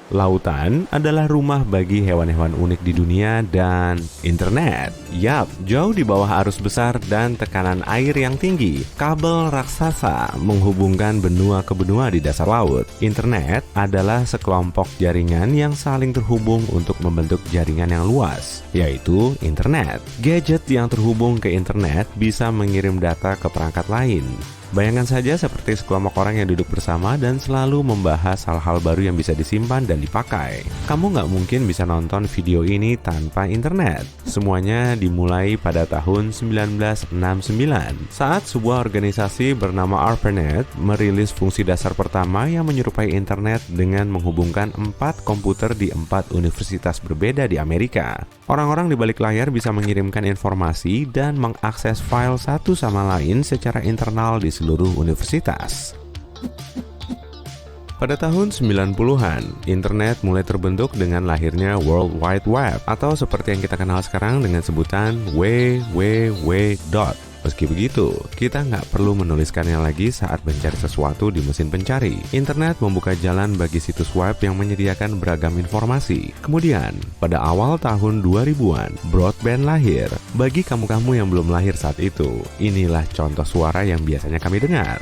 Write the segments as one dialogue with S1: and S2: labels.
S1: Lautan adalah rumah bagi hewan-hewan unik di dunia dan internet. Yap, jauh di bawah arus besar dan tekanan air yang tinggi, kabel raksasa menghubungkan benua ke benua di dasar laut. Internet adalah sekelompok jaringan yang saling terhubung untuk membentuk jaringan yang luas, yaitu internet. Gadget yang terhubung ke internet bisa mengirim data ke perangkat lain. Bayangkan saja seperti sekelompok orang yang duduk bersama dan selalu membahas hal-hal baru yang bisa disimpan dan dipakai. Kamu nggak mungkin bisa nonton video ini tanpa internet. Semuanya dimulai pada tahun 1969 saat sebuah organisasi bernama ARPANET merilis fungsi dasar pertama yang menyerupai internet dengan menghubungkan 4 komputer di 4 universitas berbeda di Amerika. Orang-orang di balik layar bisa mengirimkan informasi dan mengakses file satu sama lain secara internal di seluruh universitas. Pada tahun 90-an, internet mulai terbentuk dengan lahirnya World Wide Web atau seperti yang kita kenal sekarang dengan sebutan www. Meski begitu, kita nggak perlu menuliskannya lagi saat mencari sesuatu di mesin pencari. Internet membuka jalan bagi situs web yang menyediakan beragam informasi. Kemudian, pada awal tahun 2000-an, broadband lahir. Bagi kamu-kamu yang belum lahir saat itu, inilah contoh suara yang biasanya kami dengar.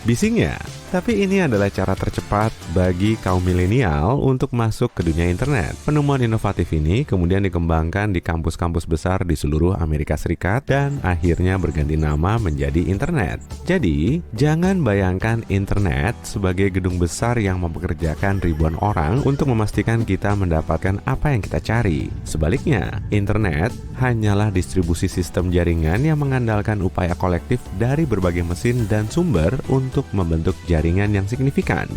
S1: Bisingnya, tapi ini adalah cara tercepat bagi kaum milenial untuk masuk ke dunia internet. Penemuan inovatif ini kemudian dikembangkan di kampus-kampus besar di seluruh Amerika Serikat dan akhirnya berganti nama menjadi internet. Jadi, jangan bayangkan internet sebagai gedung besar yang mempekerjakan ribuan orang untuk memastikan kita mendapatkan apa yang kita cari. Sebaliknya, internet hanyalah distribusi sistem jaringan yang mengandalkan upaya kolektif dari berbagai mesin dan sumber untuk membentuk jaringan yang signifikan.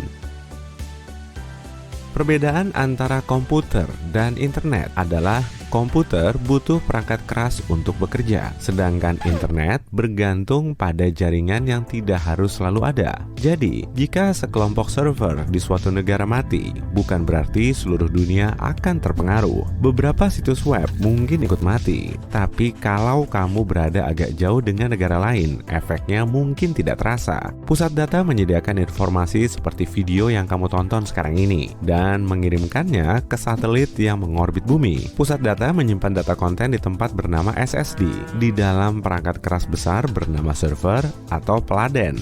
S1: Perbedaan antara komputer dan internet adalah komputer butuh perangkat keras untuk bekerja, sedangkan internet bergantung pada jaringan yang tidak harus selalu ada. Jadi, jika sekelompok server di suatu negara mati, bukan berarti seluruh dunia akan terpengaruh. Beberapa situs web mungkin ikut mati, tapi kalau kamu berada agak jauh dengan negara lain, efeknya mungkin tidak terasa. Pusat data menyediakan informasi seperti video yang kamu tonton sekarang ini, dan mengirimkannya ke satelit yang mengorbit bumi. Pusat data menyimpan data konten di tempat bernama SSD di dalam perangkat keras besar bernama server atau peladen.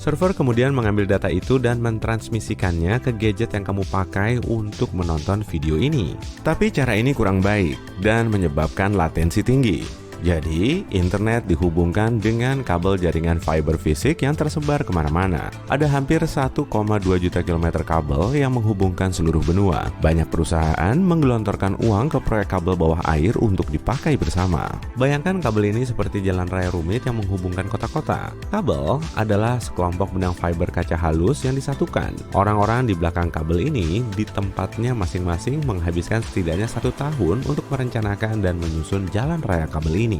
S1: Server kemudian mengambil data itu dan mentransmisikannya ke gadget yang kamu pakai untuk menonton video ini. Tapi cara ini kurang baik dan menyebabkan latensi tinggi. Jadi, internet dihubungkan dengan kabel jaringan fiber fisik yang tersebar kemana-mana. Ada hampir 1,2 juta kilometer kabel yang menghubungkan seluruh benua. Banyak perusahaan menggelontorkan uang ke proyek kabel bawah air untuk dipakai bersama. Bayangkan kabel ini seperti jalan raya rumit yang menghubungkan kota-kota. Kabel adalah sekelompok benang fiber kaca halus yang disatukan. Orang-orang di belakang kabel ini di tempatnya masing-masing menghabiskan setidaknya 1 tahun untuk merencanakan dan menyusun jalan raya kabel ini.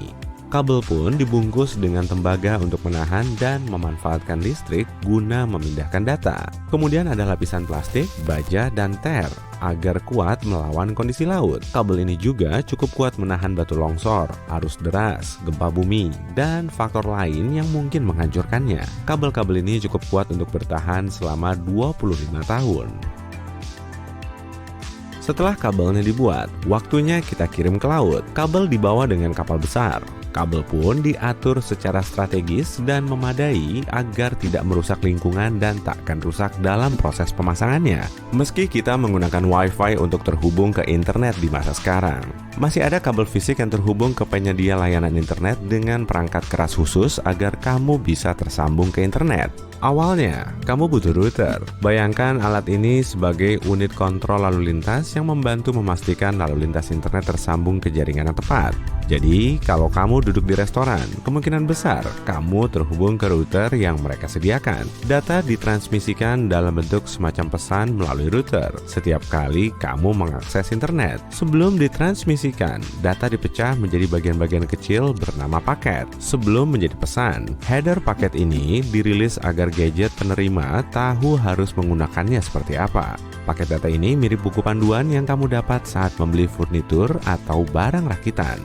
S1: Kabel pun dibungkus dengan tembaga untuk menahan dan memanfaatkan listrik guna memindahkan data. Kemudian ada lapisan plastik, baja, dan ter agar kuat melawan kondisi laut. Kabel ini juga cukup kuat menahan batu longsor, arus deras, gempa bumi, dan faktor lain yang mungkin menghancurkannya. Kabel-kabel ini cukup kuat untuk bertahan selama 25 tahun. Setelah kabelnya dibuat, waktunya kita kirim ke laut. Kabel dibawa dengan kapal besar. Kabel pun diatur secara strategis dan memadai agar tidak merusak lingkungan dan takkan rusak dalam proses pemasangannya. Meski kita menggunakan Wi-Fi untuk terhubung ke internet di masa sekarang, masih ada kabel fisik yang terhubung ke penyedia layanan internet dengan perangkat keras khusus agar kamu bisa tersambung ke internet. Awalnya, kamu butuh router. Bayangkan alat ini sebagai unit kontrol lalu lintas yang membantu memastikan lalu lintas internet tersambung ke jaringan yang tepat. Jadi, kalau kamu duduk di restoran, kemungkinan besar kamu terhubung ke router yang mereka sediakan. Data ditransmisikan dalam bentuk semacam pesan melalui router setiap kali kamu mengakses internet. Sebelum ditransmisikan, data dipecah menjadi bagian-bagian kecil bernama paket. Sebelum menjadi pesan, header paket ini dirilis agar gadget penerima tahu harus menggunakannya seperti apa. Paket data ini mirip buku panduan yang kamu dapat saat membeli furnitur atau barang rakitan.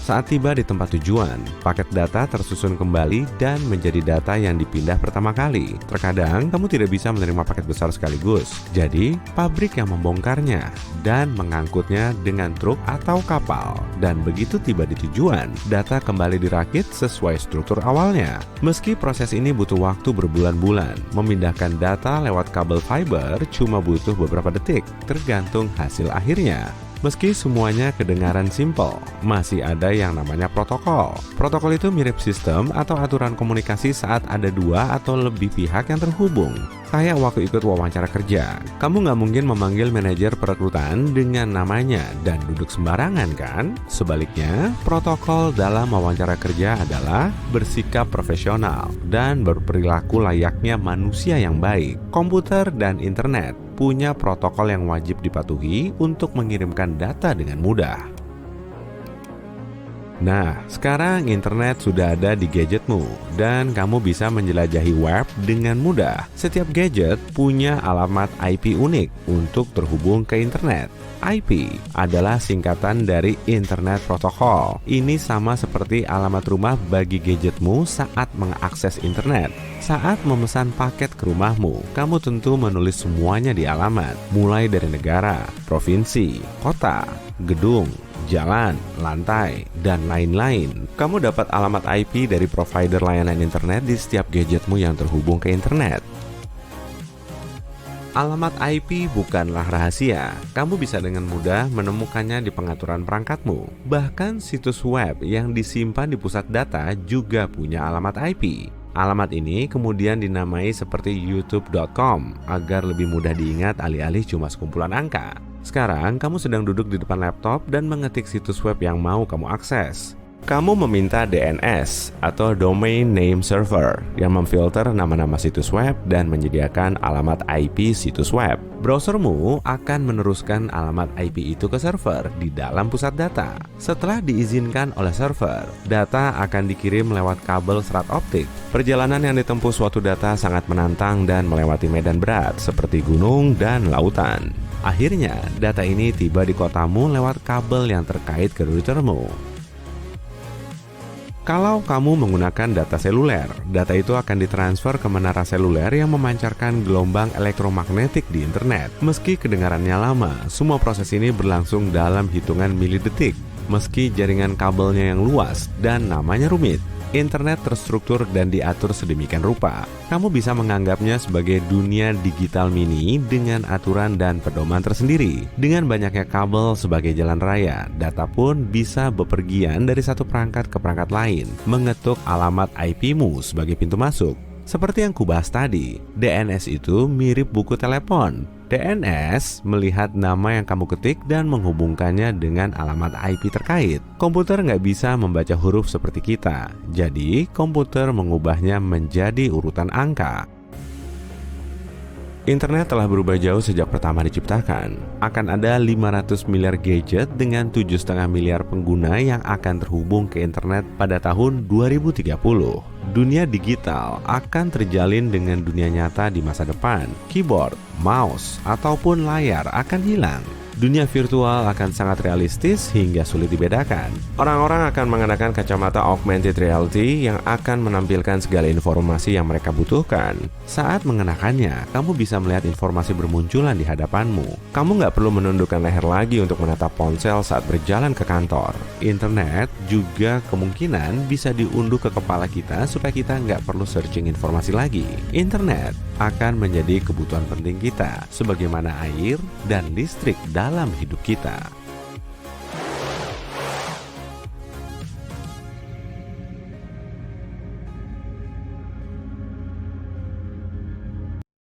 S1: Saat tiba di tempat tujuan, paket data tersusun kembali dan menjadi data yang dipindah pertama kali. Terkadang, kamu tidak bisa menerima paket besar sekaligus. Jadi, pabrik yang membongkarnya dan mengangkutnya dengan truk atau kapal. Dan begitu tiba di tujuan, data kembali dirakit sesuai struktur awalnya. Meski proses ini butuh waktu berbulan-bulan, memindahkan data lewat kabel fiber cuma butuh beberapa detik, tergantung hasil akhirnya. Meski semuanya kedengaran simpel, masih ada yang namanya protokol. Protokol itu mirip sistem atau aturan komunikasi saat ada dua atau lebih pihak yang terhubung. Kayak waktu ikut wawancara kerja, kamu nggak mungkin memanggil manajer perekrutan dengan namanya dan duduk sembarangan kan? Sebaliknya, protokol dalam wawancara kerja adalah bersikap profesional dan berperilaku layaknya manusia yang baik. Komputer dan internet punya protokol yang wajib dipatuhi untuk mengirimkan data dengan mudah. Nah, sekarang internet sudah ada di gadgetmu dan kamu bisa menjelajahi web dengan mudah. Setiap gadget punya alamat IP unik untuk terhubung ke internet. IP adalah singkatan dari Internet Protocol. Ini sama seperti alamat rumah bagi gadgetmu saat mengakses internet. Saat memesan paket ke rumahmu, kamu tentu menulis semuanya di alamat, mulai dari negara, provinsi, kota, gedung, jalan, lantai, dan lain-lain. Kamu dapat alamat IP dari provider layanan internet di setiap gadgetmu yang terhubung ke internet. Alamat IP bukanlah rahasia. Kamu bisa dengan mudah menemukannya di pengaturan perangkatmu. Bahkan situs web yang disimpan di pusat data juga punya alamat IP. Alamat ini kemudian dinamai seperti youtube.com agar lebih mudah diingat alih-alih cuma sekumpulan angka. Sekarang kamu sedang duduk di depan laptop dan mengetik situs web yang mau kamu akses. Kamu meminta DNS atau Domain Name Server yang memfilter nama-nama situs web dan menyediakan alamat IP situs web. Browsermu akan meneruskan alamat IP itu ke server di dalam pusat data. Setelah diizinkan oleh server, data akan dikirim lewat kabel serat optik. Perjalanan yang ditempuh suatu data sangat menantang dan melewati medan berat seperti gunung dan lautan. Akhirnya, data ini tiba di kotamu lewat kabel yang terkait ke routermu. Kalau kamu menggunakan data seluler, data itu akan ditransfer ke menara seluler yang memancarkan gelombang elektromagnetik di internet. Meski kedengarannya lama, semua proses ini berlangsung dalam hitungan milidetik. Meski jaringan kabelnya yang luas dan namanya rumit, internet terstruktur dan diatur sedemikian rupa. Kamu bisa menganggapnya sebagai dunia digital mini dengan aturan dan pedoman tersendiri. Dengan banyaknya kabel sebagai jalan raya, data pun bisa bepergian dari satu perangkat ke perangkat lain, mengetuk alamat IP-mu sebagai pintu masuk. Seperti yang kubahas tadi, DNS itu mirip buku telepon. DNS melihat nama yang kamu ketik dan menghubungkannya dengan alamat IP terkait. Komputer nggak bisa membaca huruf seperti kita, jadi komputer mengubahnya menjadi urutan angka. Internet telah berubah jauh sejak pertama diciptakan. Akan ada 500 miliar gadget dengan 7,5 miliar pengguna yang akan terhubung ke internet pada tahun 2030. Dunia digital akan terjalin dengan dunia nyata di masa depan. Keyboard, mouse, ataupun layar akan hilang. Dunia virtual akan sangat realistis hingga sulit dibedakan. Orang-orang akan mengenakan kacamata augmented reality yang akan menampilkan segala informasi yang mereka butuhkan. Saat mengenakannya, kamu bisa melihat informasi bermunculan di hadapanmu. Kamu nggak perlu menundukkan leher lagi untuk menatap ponsel saat berjalan ke kantor. Internet juga kemungkinan bisa diunduh ke kepala kita supaya kita nggak perlu searching informasi lagi. Internet akan menjadi kebutuhan penting kita, sebagaimana air dan listrik dalam hidup kita.